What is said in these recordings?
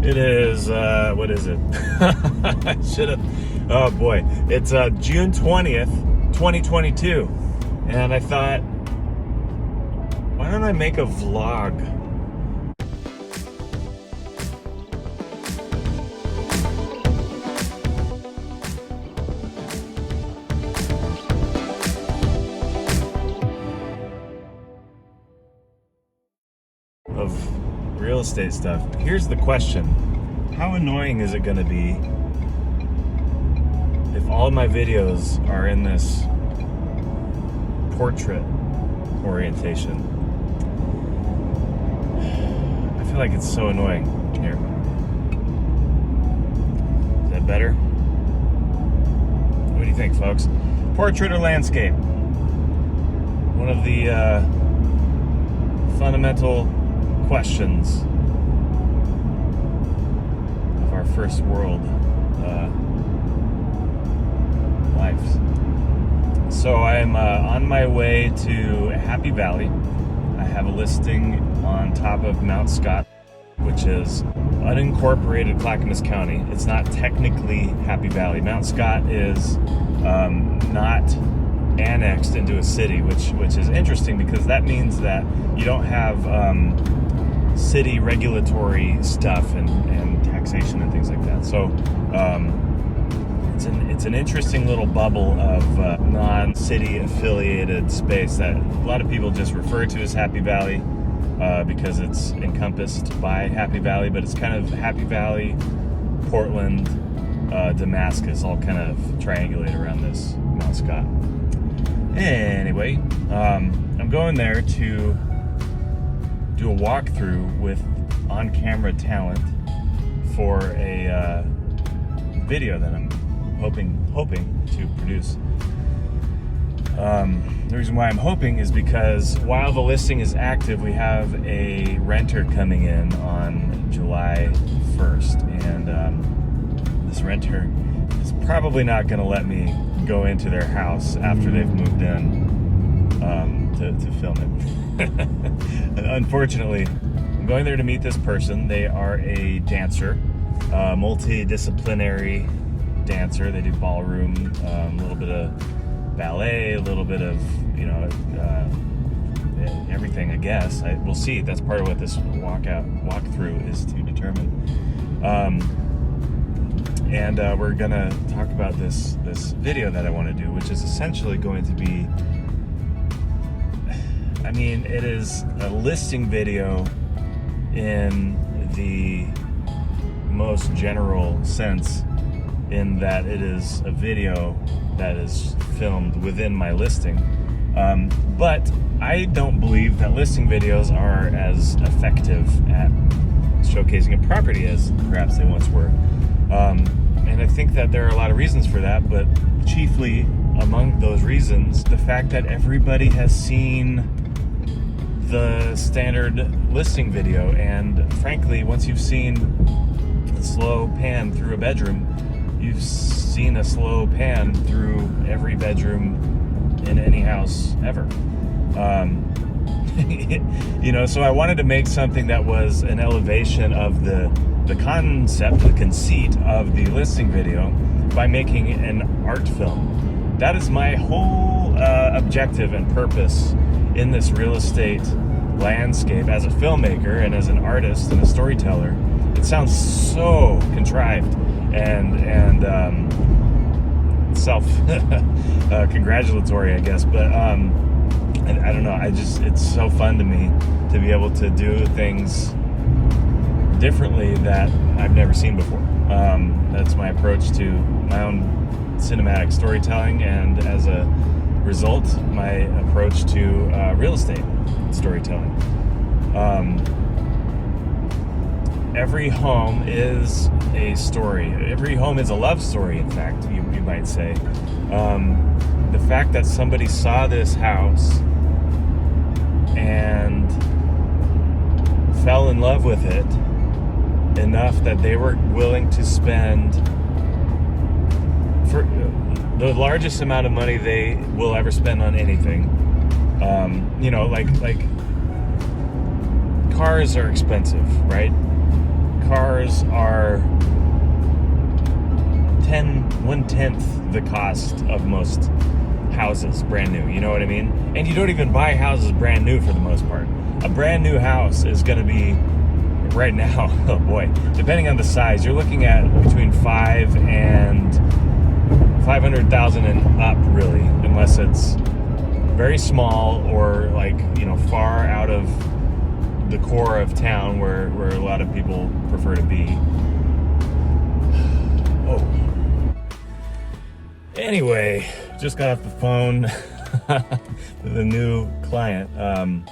It is, what is it? I should have, oh boy. It's June 20th, 2022. And I thought, why don't I make a vlog? Of real estate stuff. Here's the question. How annoying is it going to be if all of my videos are in this portrait orientation? I feel like it's so annoying. Here. Is that better? What do you think, folks? Portrait or landscape? One of the fundamental questions of our first world lives. So I'm on my way to Happy Valley. I have a listing on top of Mount Scott, which is unincorporated Clackamas County. It's not technically Happy Valley. Mount Scott is not annexed into a city, which is interesting because that means that you don't have city regulatory stuff and taxation and things like that. So it's an interesting little bubble of non-city affiliated space that a lot of people just refer to as Happy Valley because it's encompassed by Happy Valley, but it's kind of Happy Valley, Portland, Damascus, all kind of triangulate around this Mount Scott. Anyway, I'm going there to do a walkthrough with on-camera talent for a video that I'm hoping to produce. The reason why I'm hoping is because while the listing is active, we have a renter coming in on July 1st, and this renter is probably not going to let me go into their house after they've moved in to film it. Unfortunately, I'm going there to meet this person. They are a dancer, multidisciplinary dancer. They do ballroom, a little bit of ballet, a little bit of, everything, I guess. We'll see. That's part of what this walkthrough is to determine. And we're gonna talk about this video that I want to do, which is essentially going to be, it is a listing video in the most general sense, in that it is a video that is filmed within my listing. But I don't believe that listing videos are as effective at showcasing a property as perhaps they once were. And I think that there are a lot of reasons for that, but chiefly among those reasons, the fact that everybody has seen the standard listing video, and frankly, once you've seen a slow pan through a bedroom, you've seen a slow pan through every bedroom in any house ever. So I wanted to make something that was an elevation of the concept, the conceit of the listing video by making an art film. That is my whole objective and purpose in this real estate landscape as a filmmaker and as an artist and a storyteller. It sounds so contrived and self congratulatory, I guess, but I don't know, it's so fun to me to be able to do things differently that I've never seen before. That's my approach to my own cinematic storytelling, and as a result, my approach to real estate storytelling. Every home is a story. Every home is a love story, in fact, you might say. The fact that somebody saw this house and fell in love with it enough that they were willing to spend for the largest amount of money they will ever spend on anything. Like cars are expensive, right? cars are 1/10 the cost of most houses brand new, you know what I mean? And you don't even buy houses brand new for the most part. A brand new house is going to be, right now, oh boy, depending on the size, you're looking at between 5 and 500,000 and up, really, unless it's very small or like, you know, far out of the core of town where a lot of people prefer to be. Oh. Anyway, just got off the phone with a new client. The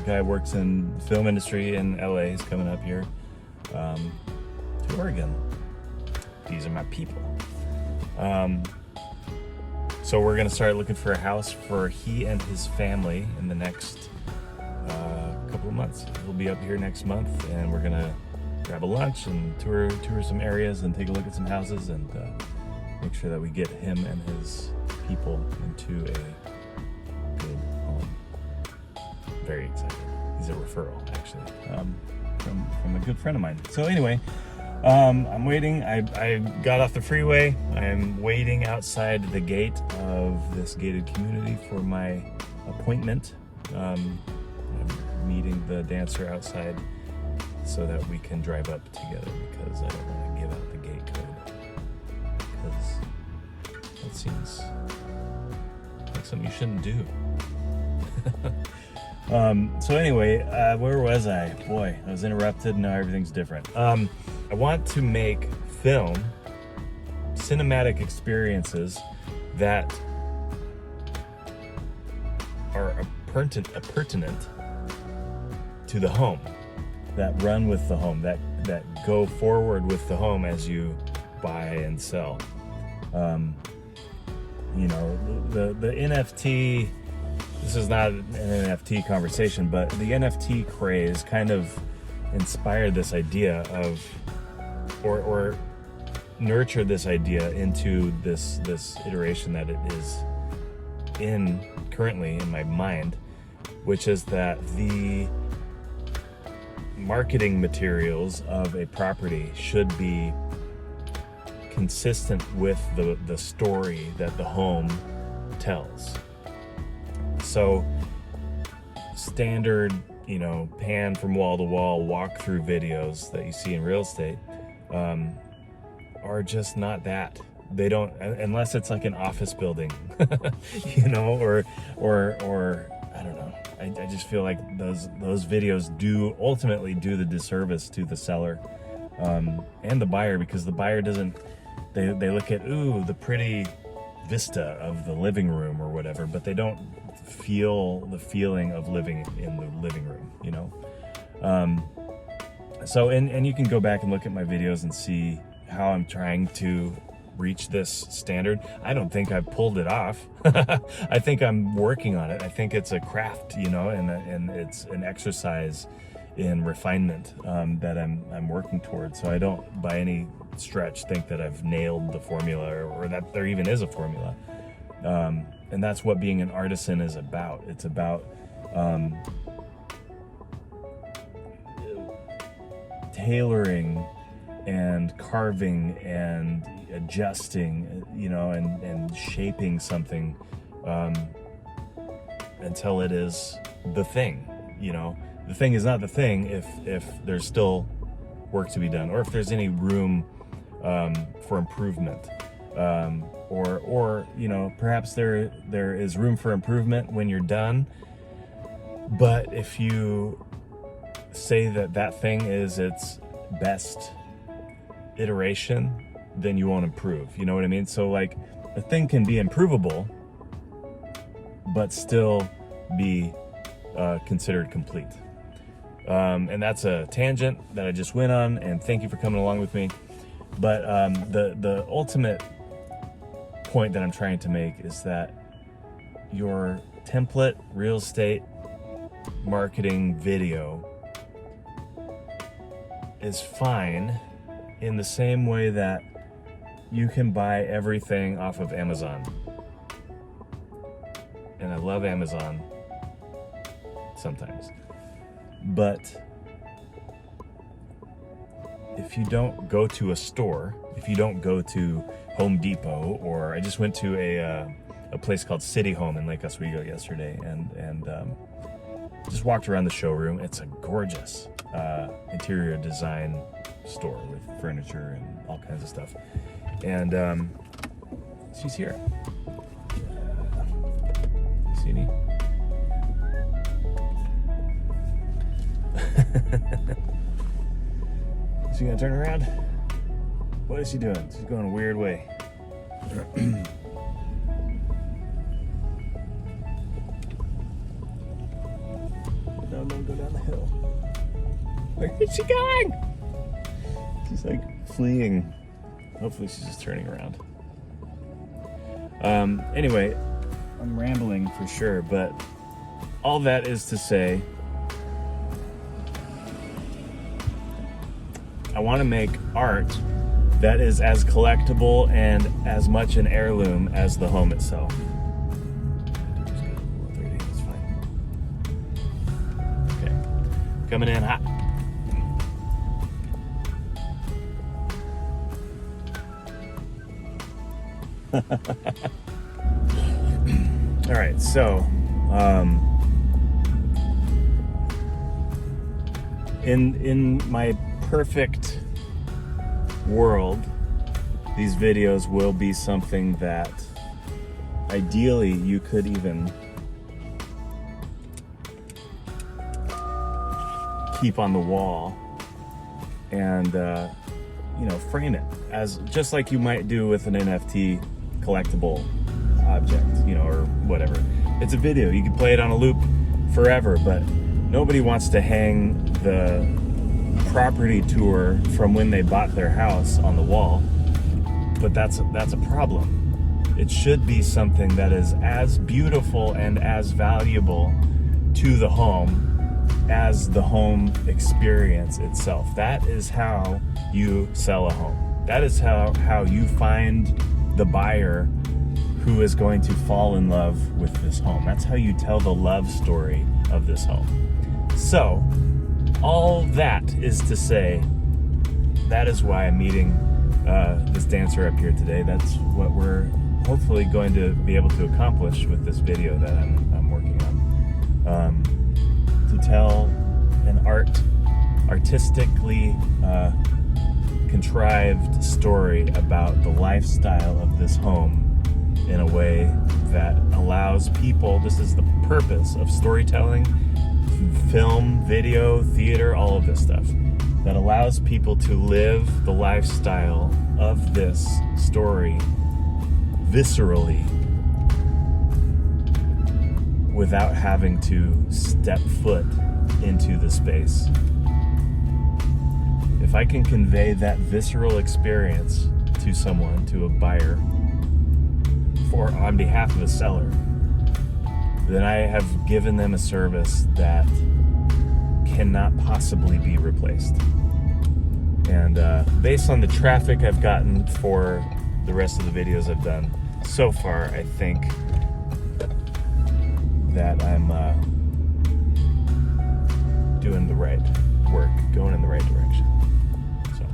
guy works in the film industry in LA. He's coming up here to Oregon. These are my people. So we're gonna start looking for a house for he and his family in the next couple of months. We'll be up here next month, and we're gonna grab a lunch and tour some areas and take a look at some houses and make sure that we get him and his people into a good home. Very excited. He's a referral, actually, from a good friend of mine. So anyway, I'm waiting. I got off the freeway. I'm waiting outside the gate of this gated community for my appointment. I'm meeting the dancer outside so that we can drive up together, because I don't want to give out the gate code, because that seems like something you shouldn't do. So anyway, where was I? Boy, I was interrupted. Now everything's different. I want to make film, cinematic experiences that are pertinent to the home, that run with the home, that go forward with the home as you buy and sell. You know, the NFT, this is not an NFT conversation, but the NFT craze kind of inspired this idea of, or nurtured this idea into this iteration that it is currently in my mind, which is that the marketing materials of a property should be consistent with the story that the home tells. So standard, you know, pan from wall to wall walkthrough videos that you see in real estate are just not that. They don't, unless it's like an office building, you know, or I don't know. I just feel like those videos do ultimately do the disservice to the seller and the buyer, because the buyer doesn't, they look at, ooh, the pretty vista of the living room or whatever, but they don't feel the feeling of living in the living room, you know? So, and you can go back and look at my videos and see how I'm trying to reach this standard. I don't think I've pulled it off. I think I'm working on it. I think it's a craft, you know, and it's an exercise in refinement that I'm working towards. So I don't by any stretch think that I've nailed the formula, or that there even is a formula. And that's what being an artisan is about. It's about tailoring and carving and adjusting, you know, and shaping something until it is the thing, you know. The thing is not the thing if there's still work to be done, or if there's any room for improvement, or you know, perhaps there is room for improvement when you're done, but if you say that thing is its best iteration, then you won't improve, you know what I mean? So like, a thing can be improvable but still be considered complete. And that's a tangent that I just went on, and thank you for coming along with me. But the ultimate point that I'm trying to make is that your template real estate marketing video is fine in the same way that you can buy everything off of Amazon. And I love Amazon sometimes. But if you don't go to a store, if you don't go to Home Depot, or I just went to a place called City Home in Lake Oswego yesterday, and just walked around the showroom. It's a gorgeous interior design store with furniture and all kinds of stuff. And she's here. See me? Is she gonna turn around? What is she doing? She's going a weird way. No, don't go down the hill. Where is she going? She's like fleeing. Hopefully she's just turning around. Anyway, I'm rambling for sure, but all that is to say, I want to make art that is as collectible and as much an heirloom as the home itself. That's fine. Okay, coming in hot. All right, so in my perfect world, these videos will be something that ideally you could even keep on the wall and frame it as just like you might do with an NFT collectible object, or whatever. It's a video, you can play it on a loop forever, but nobody wants to hang the property tour from when they bought their house on the wall. But that's a problem. It should be something that is as beautiful and as valuable to the home as the home experience itself. That is how you sell a home. That is how you find the buyer who is going to fall in love with this home. That's how you tell the love story of this home. So, all that is to say, that is why I'm meeting this dancer up here today. That's what we're hopefully going to be able to accomplish with this video that I'm working on. To tell an artistically contrived story about the lifestyle of this home in a way that allows people, this is the purpose of storytelling, film, video, theater, all of this stuff, that allows people to live the lifestyle of this story viscerally without having to step foot into the space. If I can convey that visceral experience to someone, to a buyer, on behalf of a seller, then I have given them a service that cannot possibly be replaced. And based on the traffic I've gotten for the rest of the videos I've done so far, I think that I'm doing the right work, going in the right direction. So.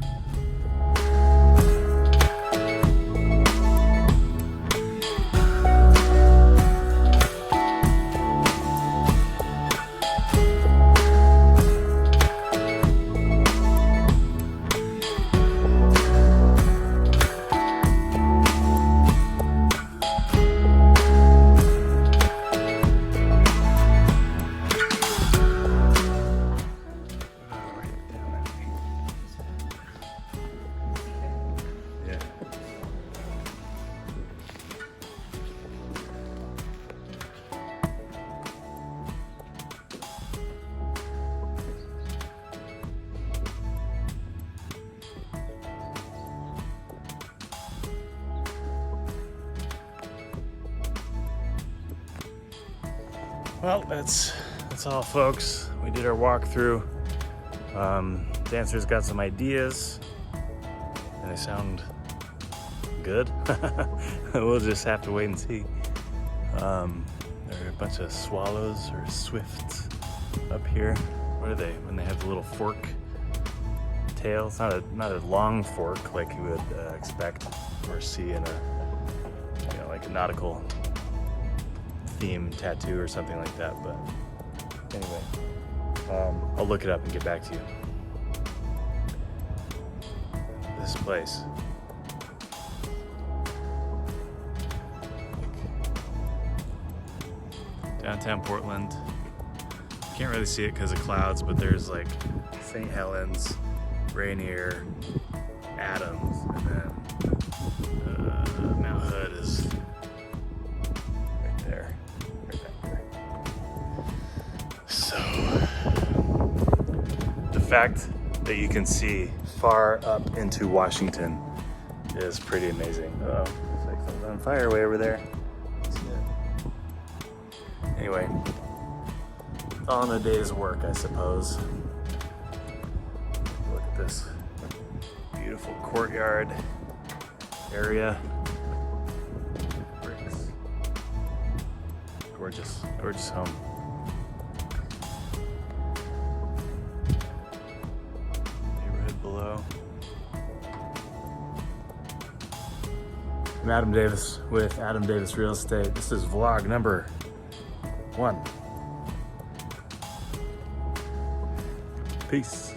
Well, that's all, folks. We did our walkthrough. Dancer's got some ideas, and they sound good. We'll just have to wait and see. There are a bunch of swallows or swifts up here. What are they? When they have the little fork tail. It's not a long fork like you would expect or see in a, you know, like a nautical theme tattoo or something like that. But anyway, I'll look it up and get back to you. This place. Downtown Portland. Can't really see it because of clouds, but there's like St. Helens, Rainier, Adams, and then Mount Hood is right there, right back there. So the fact that you can see far up into Washington is pretty amazing. Oh, it's like something's on fire way over there. Anyway, all in a day's work, I suppose. Look at this beautiful courtyard area. Bricks. Gorgeous, gorgeous home. Neighborhood below. I'm Adam Davis with Adam Davis Real Estate. This is vlog number 1. Peace.